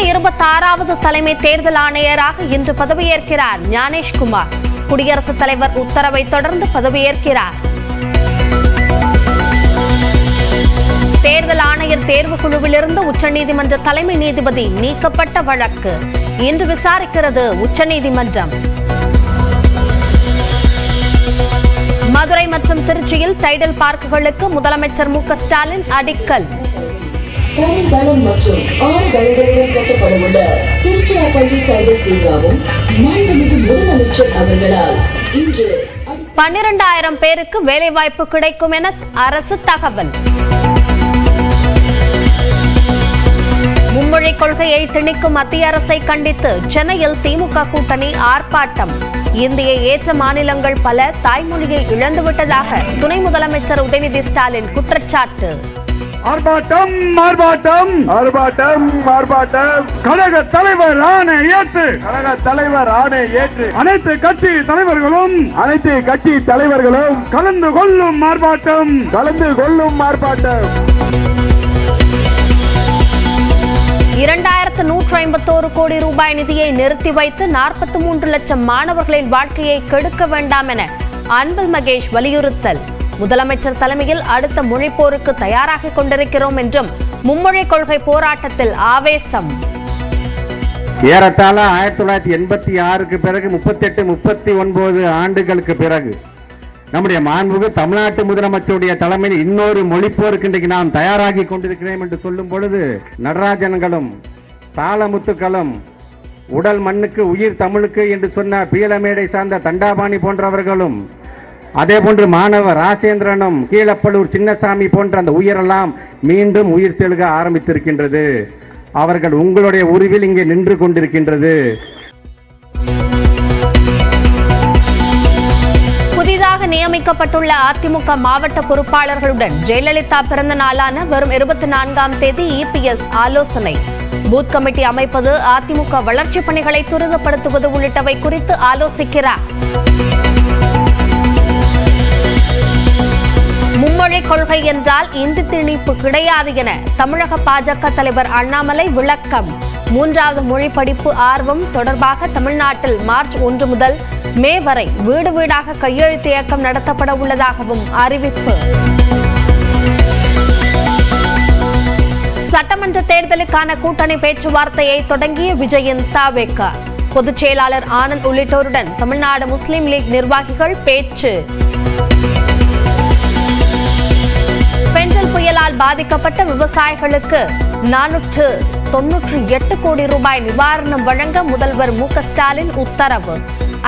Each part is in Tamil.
126வது தலைமை தேர்தல் ஆணையராக இன்று பதவியேற்கிறார் ஞானேஷ்குமார். குடியரசுத் தலைவர் உத்தரவை தொடர்ந்து பதவியேற்கிறார். தேர்தல் ஆணையர் தேர்வுக்குழுவிலிருந்து உச்சநீதிமன்ற தலைமை நீதிபதி நீக்கப்பட்ட வழக்கு இன்று விசாரிக்கிறது உச்சநீதிமன்றம். மதுரை மற்றும் திருச்சியில் டைடல் பார்க்குகளுக்கு முதலமைச்சர் மு க ஸ்டாலின் அடிக்கல். தனித்தளம் மற்றும் 6 தளங்களுடன் கட்டப்படவுள்ள திருச்சிராப்பள்ளி டைடல் பூங்காவும் மாண்புமிகு முதலமைச்சர் அவர்களால் இன்று 12,000 பேருக்கு வேலைவாய்ப்பு கிடைக்கும் என அரசு தகவல். மும்மொழி கொள்கையை திணிக்கும் மத்திய அரசை கண்டித்து சென்னையில் திமுக கூட்டணி ஆர்ப்பாட்டம். இந்தியை ஏற்ற மாநிலங்கள் பல தாய்மொழியை இழந்துவிட்டதாக துணை முதலமைச்சர் உதயநிதி ஸ்டாலின் குற்றச்சாட்டு. ஆர்ப்பாட்டம் ஆர்ப்பாட்டம் ஆர்ப்பாட்டம் ஆர்ப்பாட்டம். கழக தலைவர் ஆணை ஏற்று அனைத்து கட்சி தலைவர்களும் கலந்து கொள்ளும் ஆர்ப்பாட்டம் 2151 கோடி ரூபாய் நிதியை நிறுத்தி வைத்து 43 லட்சம் மாணவர்களின் வாழ்க்கையை கெடுக்க வேண்டாம் என அன்பில் மகேஷ் வலியுறுத்தல். முதலமைச்சர் தலைமையில் அடுத்த மொழிப்போருக்கு தயாராகிக் கொண்டிருக்கிறோம் என்றும் மும்மொழி கொள்கை போராட்டத்தில் ஆவேசம். ஏறத்தாழ 1986க்கு பிறகு 38-39 ஆண்டுகளுக்கு பிறகு நம்முடைய மாண்புமிகு தமிழ்நாட்டு முதலமைச்சருடைய தலைமையில் இன்னொரு மொழிப்போருக்கு இன்றைக்கு நாம் தயாராகி கொண்டிருக்கிறோம் என்று சொல்லும் பொழுது நடராஜன்களும் தாளமுத்துக்களும் உடல் மண்ணுக்கு உயிர் தமிழுக்கு என்று சொன்ன பீலமேடை சார்ந்த தண்டாபாணி போன்றவர்களும் அதே போன்று மாணவர் ராசேந்திரனும் கீழப்பள்ளூர் சின்னசாமி போன்ற அந்த உயிரெல்லாம் மீண்டும் உயிர் செலுக ஆரம்பித்திருக்கின்றது. அவர்கள் உங்களுடைய உருவில் இங்கே நின்று கொண்டிருக்கின்றது. புதிதாக நியமிக்கப்பட்டுள்ள அதிமுக மாவட்ட பொறுப்பாளர்களுடன் ஜெயலலிதா பிறந்த நாளான வரும் 24ஆம் தேதி இபிஎஸ் ஆலோசனை. பூத் கமிட்டி அமைப்பது, அதிமுக வளர்ச்சி பணிகளை துரிதப்படுத்துவது உள்ளிட்டவை குறித்து ஆலோசிக்கிறார். மும்மொழி கொள்கை என்றால் இந்தி திணிப்பு கிடையாது என தமிழக பாஜக தலைவர் அண்ணாமலை விளக்கம். 3வது மொழி படிப்பு ஆர்வம் தொடர்பாக தமிழ்நாட்டில் மார்ச் 1 முதல் மே வரை வீடு வீடாக கையெழுத்து இயக்கம் நடத்தப்பட உள்ளதாகவும் அறிவிப்பு. சட்டமன்ற தேர்தலுக்கான கூட்டணி பேச்சுவார்த்தையை தொடங்கிய விஜயின் தவேக. பொதுச் செயலாளர் ஆனந்த் உள்ளிட்டோருடன் தமிழ்நாடு முஸ்லிம் லீக் நிர்வாகிகள் பேச்சு. பெஞ்சல் புயலால் பாதிக்கப்பட்ட விவசாயிகளுக்கு 498 கோடி ரூபாய் நிவாரணம் வழங்க முதல்வர் மு க ஸ்டாலின் உத்தரவு.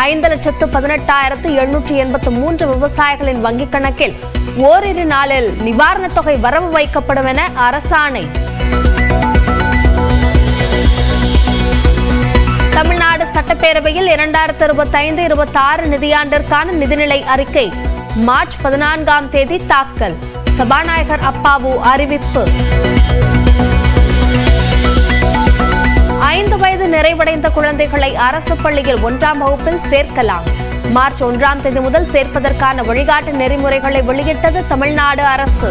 5,18,783 விவசாயிகளின் வங்கிக் கணக்கில் ஓரிரு நாளில் நிவாரணத் தொகை வரவு வைக்கப்படும் என அரசாணை. தமிழ்நாடு சட்டப்பேரவையில் 2025-26 நிதியாண்டிற்கான நிதிநிலை அறிக்கை மார்ச் 14ஆம் தேதி தாக்கல். சபாநாயகர் அப்பாவு அறிவிப்பு. 5 வயது நிறைவடைந்த குழந்தைகளை அரசு பள்ளியில் 1ஆம் வகுப்பில் சேர்க்கலாம். மார்ச் 1ஆம் தேதி முதல் சேர்ப்பதற்கான வழிகாட்டு நெறிமுறைகளை வெளியிட்டது தமிழ்நாடு அரசு.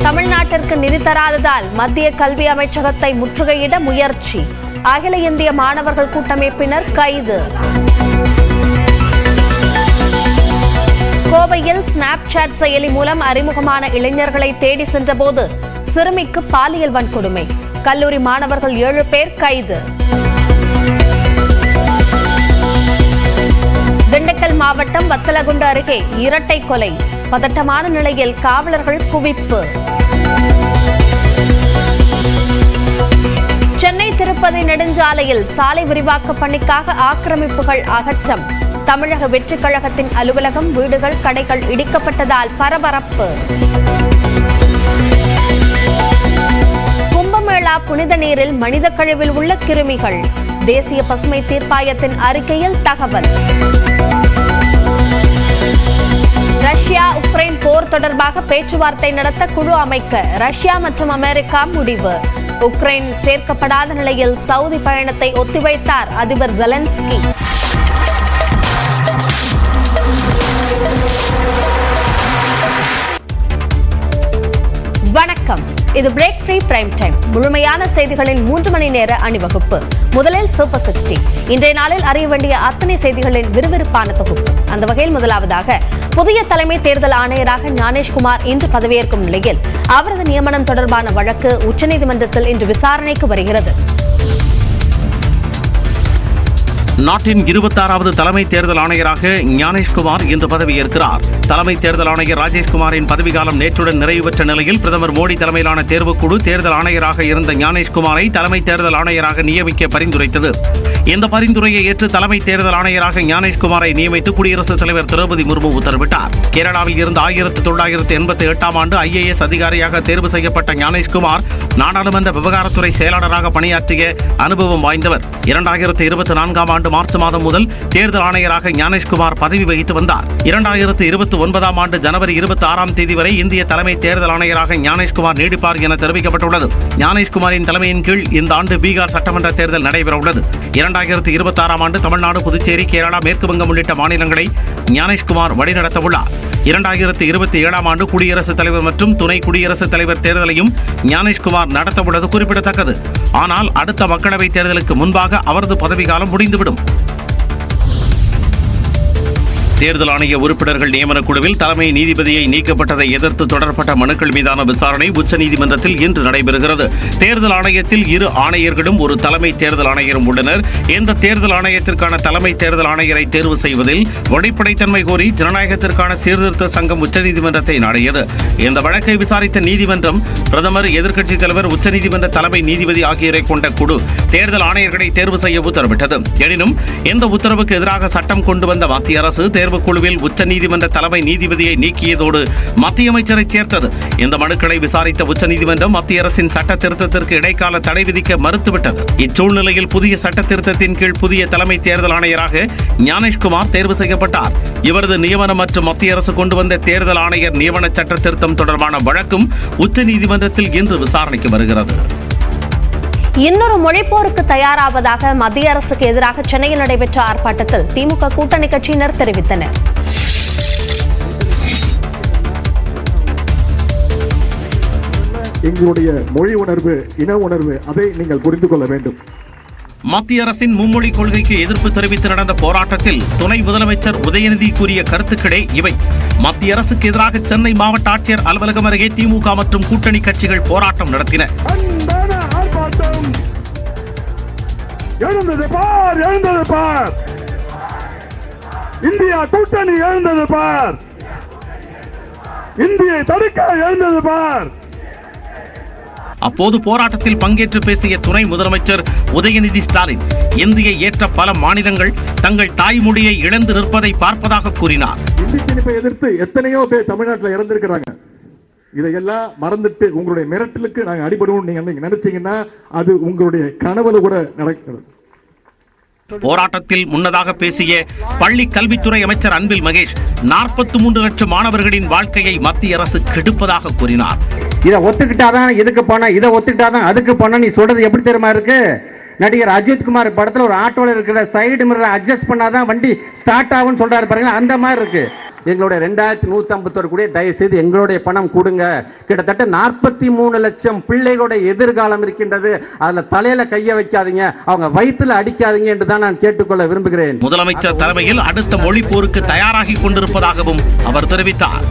தமிழ்நாட்டிற்கு நிதி தராததால் மத்திய கல்வி அமைச்சகத்தை முற்றுகையிட முயற்சி. அகில இந்திய மாணவர்கள் கூட்டமைப்பினர் கைது. கோவையில் ஸ்னாப்சாட் செயலி மூலம் அறிமுகமான இளைஞர்களை தேடி சென்றபோது சிறுமிக்கு பாலியல் வன்கொடுமை. கல்லூரி மாணவர்கள் 7 பேர் கைது. திண்டுக்கல் மாவட்டம் வத்தலகுண்டு அருகே இரட்டை கொலை. பதட்டமான நிலையில் காவலர்கள் குவிப்பு. சென்னை திருப்பதி நெடுஞ்சாலையில் சாலை விரிவாக்க பணிக்காக ஆக்கிரமிப்புகள் அகற்றம். தமிழக வெற்றிக் கழகத்தின் அலுவலகம், வீடுகள், கடைகள் இடிக்கப்பட்டதால் பரபரப்பு. கும்பமேளா புனித நீரில் மனித கழிவில் உள்ள கிருமிகள். தேசிய பசுமை தீர்ப்பாயத்தின் அறிக்கையில் தகவல். ரஷ்யா உக்ரைன் போர் தொடர்பாக பேச்சுவார்த்தை நடத்த குழு அமைக்க ரஷ்யா மற்றும் அமெரிக்கா முடிவு. உக்ரைன் சேர்க்கப்படாத நிலையில் சவுதி பயணத்தை ஒத்திவைத்தார் அதிபர் ஜெலன்ஸ்கி. வணக்கம். இது பிரேக் ஃப்ரீ பிரைம் டைம். முழுமையான செய்திகளின் 3 மணி நேர அணிவகுப்பு. முதலில் சூப்பர் 60. இன்றைய நாளில் அறிய வேண்டிய அத்தனை செய்திகளின் விறுவிறுப்பான தொகுப்பு. அந்த வகையில் முதலாவதாக புதிய தலைமை தேர்தல் ஆணையராக ஞானேஷ்குமார் இன்று பதவியேற்கும் நிலையில் அவரது நியமனம் தொடர்பான வழக்கு உச்சநீதிமன்றத்தில் இன்று விசாரணைக்கு வருகிறது. நாட்டின் 26வது தலைமை தேர்தல் ஆணையராக ஞானேஷ்குமார் இன்று பதவியேற்கிறார். தலைமை தேர்தல் ஆணையர் ராஜேஷ்குமாரின் பதவிக்காலம் நேற்றுடன் நிறைவு பெற்ற நிலையில் பிரதமர் மோடி தலைமையிலான தேர்வுக்குழு தேர்தல் ஆணையராக இருந்த ஞானேஷ்குமாரை தலைமை தேர்தல் ஆணையராக நியமிக்க பரிந்துரைத்தது. இந்த பரிந்துரையை ஏற்று தலைமை தேர்தல் ஆணையராக ஞானேஷ்குமாரை நியமித்து குடியரசுத் தலைவர் திரௌபதி முர்மு உத்தரவிட்டார். கேரளாவில் இருந்து 1988ஆம் ஆண்டு IAS அதிகாரியாக தேர்வு செய்யப்பட்ட ஞானேஷ்குமார் நாடாளுமன்ற விவகாரத்துறை செயலாளராக பணியாற்றிய அனுபவம் வாய்ந்தவர். 2024ஆம் ஆண்டு மார்ச் மாதம் முதல் தேர்தல் ஆணையராக ஞானேஷ்குமார் பதவி வகித்து வந்தார். 2029ஆம் ஆண்டு ஜனவரி 26ஆம் தேதி வரை இந்திய தலைமை தேர்தல் ஆணையராக ஞானேஷ்குமார் நீடிப்பார் என தெரிவிக்கப்பட்டுள்ளது. ஞானேஷ்குமாரின் தலைமையின் கீழ் இந்த ஆண்டு பீகார் சட்டமன்ற தேர்தல் நடைபெற உள்ளது. 2026ஆம் ஆண்டு தமிழ்நாடு, புதுச்சேரி, கேரளா, மேற்கு வங்கம் உள்ளிட்ட மாநிலங்களை ஞானேஷ்குமார் வழிநடத்த உள்ளார். 2027ஆம் ஆண்டு குடியரசுத் தலைவர் மற்றும் துணை குடியரசுத் தலைவர் தேர்தலையும் ஞானேஷ்குமார் நடத்த உள்ளது குறிப்பிடத்தக்கது. ஆனால் அடுத்த மக்களவைத் தேர்தலுக்கு முன்பாக அவரது பதவிக்காலம் முடிந்துவிடும். தேர்தல் ஆணைய உறுப்பினர்கள் நியமனக் குழுவில் தலைமை நீதிபதியை நீக்கப்பட்டதை எதிர்த்து தொடரப்பட்ட மனுக்கள் மீதான விசாரணை உச்சநீதிமன்றத்தில் இன்று நடைபெறுகிறது. தேர்தல் ஆணையத்தில் 2 ஆணையர்களும் ஒரு தலைமை தேர்தல் ஆணையரும் உள்ளனர். இந்த தேர்தல் ஆணையத்திற்கான தலைமை தேர்தல் ஆணையரை தேர்வு செய்வதில் வெளிப்படைத்தன்மை கோரி ஜனநாயகத்திற்கான சீர்திருத்த சங்கம் உச்சநீதிமன்றத்தை நாடியது. இந்த வழக்கை விசாரித்த நீதிமன்றம் பிரதமர், எதிர்க்கட்சித் தலைவர், உச்சநீதிமன்ற தலைமை நீதிபதி ஆகியோரை கொண்ட குழு தேர்தல் ஆணையர்களை தேர்வு செய்ய உத்தரவிட்டது. எனினும் இந்த உத்தரவுக்கு எதிராக சட்டம் கொண்டு வந்த மத்திய அரசு குழுவில் உச்சநீதிமன்ற தலைமை நீதிபதியை நீக்கியதோடு மத்திய அமைச்சரை சேர்த்தது. இந்த மனுக்களை விசாரித்த உச்சநீதிமன்றம் மத்திய அரசின் சட்ட திருத்தத்திற்கு இடைக்கால தடை விதிக்க மறுத்துவிட்டது. இச்சூழ்நிலையில் புதிய சட்ட திருத்தத்தின் கீழ் புதிய தலைமை தேர்தல் ஆணையராக ஞானேஷ்குமார் தேர்வு செய்யப்பட்டார். இவரது நியமனம் மற்றும் மத்திய அரசு கொண்டு வந்த தேர்தல் ஆணையர் நியமன சட்ட திருத்தம் தொடர்பான வழக்கும் உச்சநீதிமன்றத்தில் இன்று விசாரணைக்கு வருகிறது. இன்னொரு மொழிப்போருக்கு தயாராவதாக மத்திய அரசுக்கு எதிராக சென்னையில் நடைபெற்ற ஆர்ப்பாட்டத்தில் திமுக கூட்டணி கட்சியினர் தெரிவித்தனர். எங்களுடைய மொழி உணர்வு, இன உணர்வு, அதை நீங்கள் புரிந்து கொள்ள வேண்டும். மத்திய அரசின் மும்மொழி கொள்கைக்கு எதிர்ப்பு தெரிவித்து நடந்த போராட்டத்தில் துணை முதலமைச்சர் உதயநிதி கூறிய கருத்துக்களே இவை. மத்திய அரசுக்கு எதிராக சென்னை மாவட்ட ஆட்சியர் அலுவலகம் அருகே திமுக மற்றும் கூட்டணி கட்சிகள் போராட்டம் நடத்தின. எழுந்தது பார், எழுந்தது பார், இந்தியா கூட்டணி எழுந்தது பார், இந்தியை தடுக்க எழுந்தது பார். அப்போது போராட்டத்தில் பங்கேற்று பேசிய துணை முதலமைச்சர் உதயநிதி ஸ்டாலின், இந்தியை ஏற்ற பல மாநிலங்கள் தங்கள் தாய்மொழியை இழந்து நிற்பதை பார்ப்பதாக கூறினார். இந்தி திணிப்பை எதிர்த்து எத்தனையோ பேர் தமிழ்நாட்டில் இறந்திருக்கிறாங்க. இதையெல்லாம் மறந்துட்டு உங்களுடைய மிரட்டலுக்கு நாங்கள் அடிபடுவோம் நீங்க நினைச்சீங்கன்னா அது உங்களுடைய கனவுல கூட நடக்கிறது. போராட்டத்தில் முன்னதாக பேசிய பள்ளி கல்வித்துறை அமைச்சர் அன்பில் மகேஷ் 43 லட்சம் மாணவர்களின் வாழ்க்கையை மத்திய அரசு கெடுப்பதாக கூறினார். இதை ஒத்துக்கிட்டாதான் இதுக்கு பணம், இதை ஒத்துக்கிட்டாதான் அதுக்கு பணம். நீ சொல்றது எப்படி தெரியுமா இருக்கு? நடிகர் அஜித்குமார் படத்துல ஒரு ஆட்டோல இருக்கிற சைடு மிரரை அட்ஜஸ்ட் பண்ணாதான் வண்டி ஸ்டார்ட் ஆகும்னு சொல்றாரு பாருங்க, அந்த மாதிரி இருக்கு. எங்களுடைய 2151 கூட தயவு செய்து எங்களுடைய பணம் கொடுங்க. கிட்டத்தட்ட 43 லட்சம் பிள்ளைகளுடைய எதிர்காலம் இருக்கின்றது. அதுல தலையில கைய வைக்காதீங்க, அவங்க வயிற்றுல அடிக்காதீங்க என்று தான் நான் கேட்டுக்கொள்ள விரும்புகிறேன். முதலமைச்சர் தலைமையில் அடுத்த மொழி போருக்கு தயாராகி கொண்டிருப்பதாகவும் அவர் தெரிவித்தார்.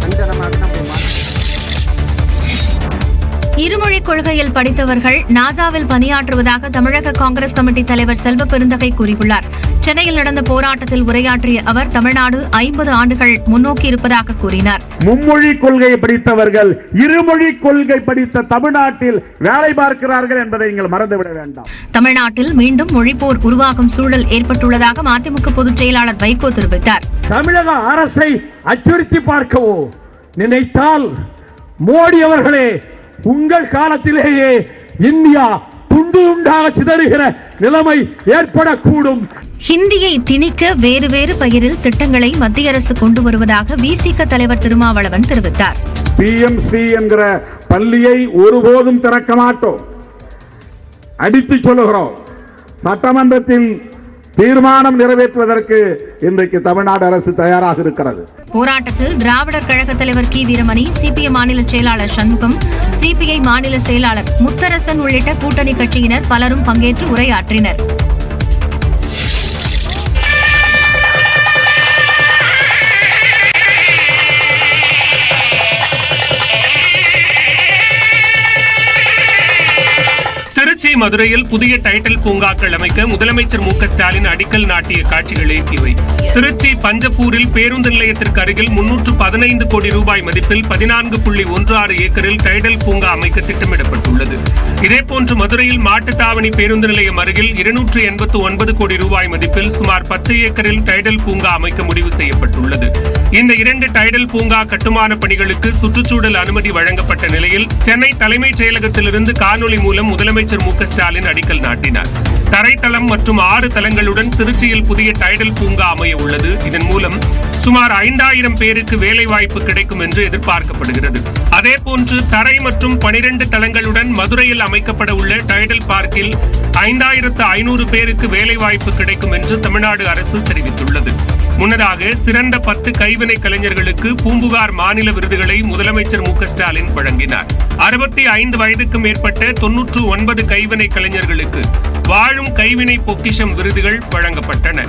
இருமொழி கொள்கையில் படித்தவர்கள் நாசாவில் பணியாற்றுவதாக தமிழக காங்கிரஸ் கமிட்டி தலைவர் செல்வ பெருந்தகை கூறியுள்ளார். சென்னையில் நடந்த போராட்டத்தில் உரையாற்றிய அவர் தமிழ்நாடு 50 ஆண்டுகள் முன்னோக்கி இருப்பதாக கூறினார். மும்மொழி கொள்கையை படித்தவர்கள் இருமொழி கொள்கை படித்த தமிழ்நாட்டில் வேலை பார்க்கிறார்கள் என்பதை நீங்கள் மறந்துவிட வேண்டாம். தமிழ்நாட்டில் மீண்டும் மொழிப்போர் உருவாகும் சூழல் ஏற்பட்டுள்ளதாக மதிமுக பொதுச் செயலாளர் வைகோ தெரிவித்தார். தமிழக அரசை அச்சுறுத்தி பார்க்கவோ நினைத்தால் மோடி அவர்களே, உங்கள் காலத்திலேயே இந்தியா துண்டு துண்டாக சிதறுகிற நிலைமை ஏற்படக்கூடும். ஹிந்தியை திணிக்க வேறு வேறு பெயரில் திட்டங்களை மத்திய அரசு கொண்டு வருவதாக விசிக தலைவர் திருமாவளவன் தெரிவித்தார். PMC என்கிற பள்ளியை ஒருபோதும் திறக்க மாட்டோம், அடித்து சொல்லுகிறோம். சட்டமன்றத்தில் தீர்மானம் நிறைவேற்றுவதற்கு இன்றைக்கு தமிழ்நாடு அரசு தயாராக இருக்கிறது. போராட்டத்தில் திராவிடர் கழக தலைவர் கி வீரமணி, சிபிஎம் மாநில செயலாளர் சண்முகம், சிபிஐ மாநில செயலாளர் முத்தரசன் உள்ளிட்ட கூட்டணி கட்சியினர் பலரும் பங்கேற்று உரையாற்றினர். திருச்சி, மதுரையில் புதிய டைட்டில் பூங்காக்கள் அமைக்க முதலமைச்சர் மு க ஸ்டாலின் அடிக்கல் நாட்டிய காட்சிகளே இவை. திருச்சி பஞ்சப்பூரில் பேருந்து நிலையத்திற்கு அருகில் 315 கோடி ரூபாய் மதிப்பில் 14.16 ஏக்கரில் டைடல் பூங்கா அமைக்க திட்டமிடப்பட்டுள்ளது. இதேபோன்று மதுரையில் மாட்டுத்தாவணி பேருந்து நிலையம் அருகில் 289 கோடி ரூபாய் மதிப்பில் சுமார் 10 ஏக்கரில் டைடல் பூங்கா அமைக்க முடிவு செய்யப்பட்டுள்ளது. இந்த 2 டைடல் பூங்கா கட்டுமான பணிகளுக்கு சுற்றுச்சூழல் அனுமதி வழங்கப்பட்ட நிலையில் சென்னை தலைமைச் செயலகத்திலிருந்து காணொலி மூலம் முதலமைச்சர் மு க ஸ்டாலின் அடிக்கல் நாட்டினார். தரைத்தளம் மற்றும் 6 தளங்களுடன் திருச்சியில் புதிய டைடல் பூங்கா அமைய உள்ளது. இதன் மூலம் சுமார் 5000 பேருக்கு வேலைவாய்ப்பு கிடைக்கும் என்று எதிர்பார்க்கப்படுகிறது. அதேபோன்று தரை மற்றும் 12 தளங்களுடன் மதுரையில் அமைக்கப்பட உள்ள டைடல் பார்க்கில் 5500 பேருக்கு வேலைவாய்ப்பு கிடைக்கும் என்று தமிழ்நாடு அரசு தெரிவித்துள்ளது. முன்னதாக சிறந்த 10 கைவினை கலைஞர்களுக்கு பூம்புகார் மாநில விருதுகளை முதலமைச்சர் மு க ஸ்டாலின் வழங்கினார். 65 வயதுக்கு மேற்பட்ட 99 கைவினை கலைஞர்களுக்கு வாழும் கைவினை பொக்கிஷம் விருதுகள் வழங்கப்பட்டன.